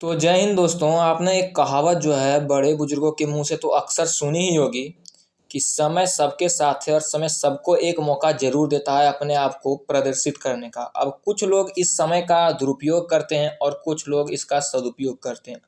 तो जय हिंद दोस्तों। आपने एक कहावत जो है बड़े बुजुर्गों के मुंह से तो अक्सर सुनी ही होगी कि समय सबके साथ है और समय सबको एक मौका जरूर देता है अपने आप को प्रदर्शित करने का। अब कुछ लोग इस समय का दुरुपयोग करते हैं और कुछ लोग इसका सदुपयोग करते हैं।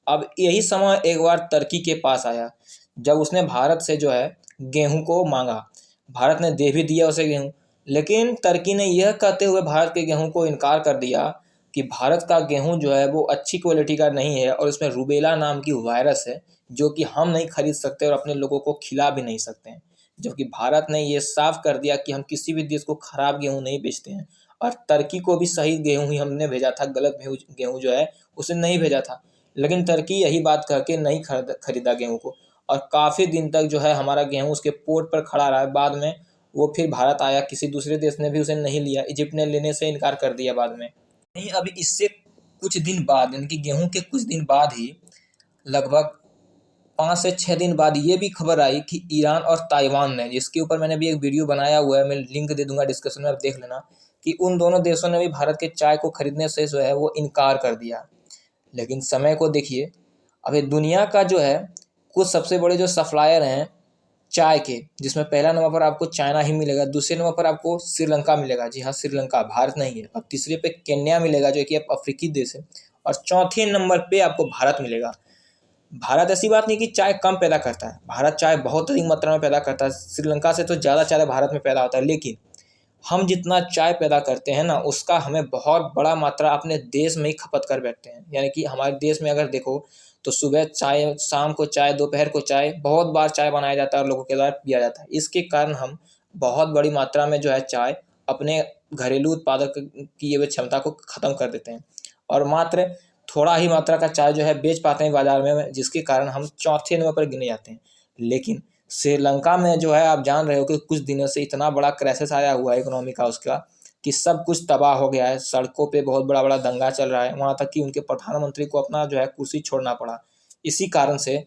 अब यही समय एक बार तुर्की के पास आया जब उसने भारत से जो है गेहूं को मांगा। भारत ने दे भी दिया उसे गेहूं, लेकिन तुर्की ने यह कहते हुए भारत के गेहूं को इनकार कर दिया कि भारत का गेहूं जो है वो अच्छी क्वालिटी का नहीं है और उसमें रूबेला नाम की वायरस है जो कि हम नहीं खरीद सकते और अपने लोगों को खिला भी नहीं सकते हैं। जबकि भारत ने ये साफ कर दिया कि हम किसी भी देश को खराब गेहूं नहीं बेचते हैं और तुर्की को भी सही गेहूं ही हमने भेजा था, गलत गेहूं जो है उसे नहीं भेजा था। लेकिन तुर्की यही बात करके नहीं खरीदा गेहूं को और काफ़ी दिन तक जो है हमारा गेहूं उसके पोर्ट पर खड़ा रहा। बाद में वो फिर भारत आया, किसी दूसरे देश ने भी उसे नहीं लिया, इजिप्ट ने लेने से इनकार कर दिया बाद में। नहीं, अभी इससे कुछ दिन बाद यानी कि गेहूं के कुछ दिन बाद ही लगभग 5 से 6 दिन बाद ये भी खबर आई कि ईरान और ताइवान ने, जिसके ऊपर मैंने भी एक वीडियो बनाया हुआ है, मैं लिंक दे दूंगा डिस्क्रिप्शन में, आप देख लेना, कि उन दोनों देशों ने भी भारत के चाय को खरीदने से जो है वो इनकार कर दिया। लेकिन समय को देखिए, अभी दुनिया का जो है कुछ सबसे बड़े जो सप्लायर हैं चाय के, जिसमें पहला नंबर पर आपको चाइना ही मिलेगा, दूसरे नंबर पर आपको श्रीलंका मिलेगा, जी हाँ श्रीलंका, भारत नहीं है, और तीसरे पे केन्या मिलेगा जो कि अफ्रीकी देश है, और चौथे नंबर पे आपको भारत मिलेगा। भारत ऐसी बात नहीं कि चाय कम पैदा करता है, भारत चाय बहुत अधिक मात्रा में पैदा करता है, श्रीलंका से तो ज़्यादा चाय भारत में पैदा होता है। लेकिन हम जितना चाय पैदा करते हैं ना, उसका हमें बहुत बड़ा मात्रा अपने देश में ही खपत कर बैठते हैं। यानी कि हमारे देश में अगर देखो तो सुबह चाय, शाम को चाय, दोपहर को चाय, बहुत बार चाय बनाया जाता है और लोगों के द्वारा पिया जाता है। इसके कारण हम बहुत बड़ी मात्रा में जो है चाय अपने घरेलू उत्पादक की ये क्षमता को ख़त्म कर देते हैं और मात्र थोड़ा ही मात्रा का चाय जो है बेच पाते हैं बाजार में, जिसके कारण हम चौथे नंबर पर गिने जाते हैं। लेकिन श्रीलंका में जो है आप जान रहे हो कि कुछ दिनों से इतना बड़ा क्राइसिस आया हुआ है इकोनॉमी का उसका, कि सब कुछ तबाह हो गया है। सड़कों पे बहुत बड़ा बड़ा दंगा चल रहा है, वहाँ तक कि उनके प्रधानमंत्री को अपना जो है कुर्सी छोड़ना पड़ा इसी कारण से।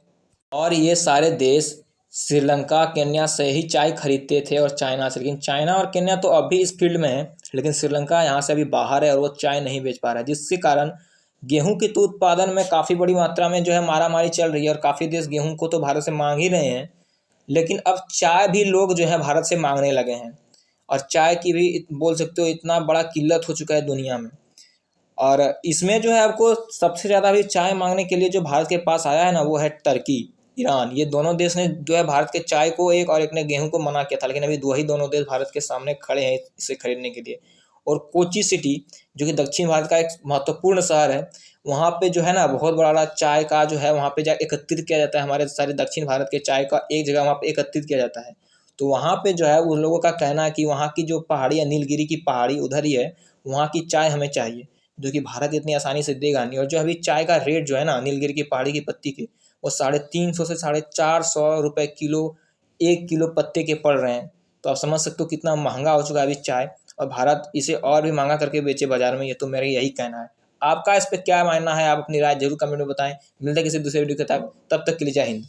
और ये सारे देश श्रीलंका, केन्या से ही चाय खरीदते थे और चाइना से, लेकिन चाइना और केन्या तो अभी इस फील्ड में है, लेकिन श्रीलंका यहाँ से अभी बाहर है और वो चाय नहीं बेच पा रहा है, जिसके कारण गेहूं के तो उत्पादन में काफ़ी बड़ी मात्रा में जो है मारामारी चल रही है और काफ़ी देश गेहूं को तो भारत से मांग ही रहे हैं। लेकिन अब चाय भी लोग जो है भारत से मांगने लगे हैं और चाय की भी बोल सकते हो इतना बड़ा किल्लत हो चुका है दुनिया में। और इसमें जो है आपको सबसे ज़्यादा भी चाय मांगने के लिए जो भारत के पास आया है ना, वो है तुर्की, ईरान। ये दोनों देश ने जो है भारत के चाय को, एक और एक ने गेहूं को मना किया था, लेकिन अभी वही दोनों देश भारत के सामने खड़े हैं इसे खरीदने के लिए। और कोची सिटी जो कि दक्षिण भारत का एक महत्वपूर्ण शहर है, वहाँ पे जो है ना बहुत बड़ा चाय का जो है वहाँ पे जा एकत्रित किया जाता है। हमारे सारे दक्षिण भारत के चाय का एक जगह वहाँ पे एकत्रित किया जाता है। तो वहाँ पे जो है उन लोगों का कहना है कि वहाँ की जो पहाड़ी है, नीलगिरी की पहाड़ी उधर ही है, वहाँ की चाय हमें चाहिए, जो कि भारत इतनी आसानी से देगा नहीं। और जो अभी चाय का रेट जो है ना नीलगिरी की पहाड़ी की पत्ती के, वो 350 से 450 रुपये किलो, 1 किलो पत्ते के पड़ रहे हैं। तो आप समझ सकते हो कितना महंगा हो चुका है अभी चाय, और भारत इसे और भी महंगा करके बेचे बाजार में। ये तो मेरा यही कहना है। आपका इस पर क्या मानना है? आप अपनी राय जरूर कमेंट में बताएं। मिलते हैं किसी दूसरे वीडियो के तक, तब तक के लिए जय हिंद।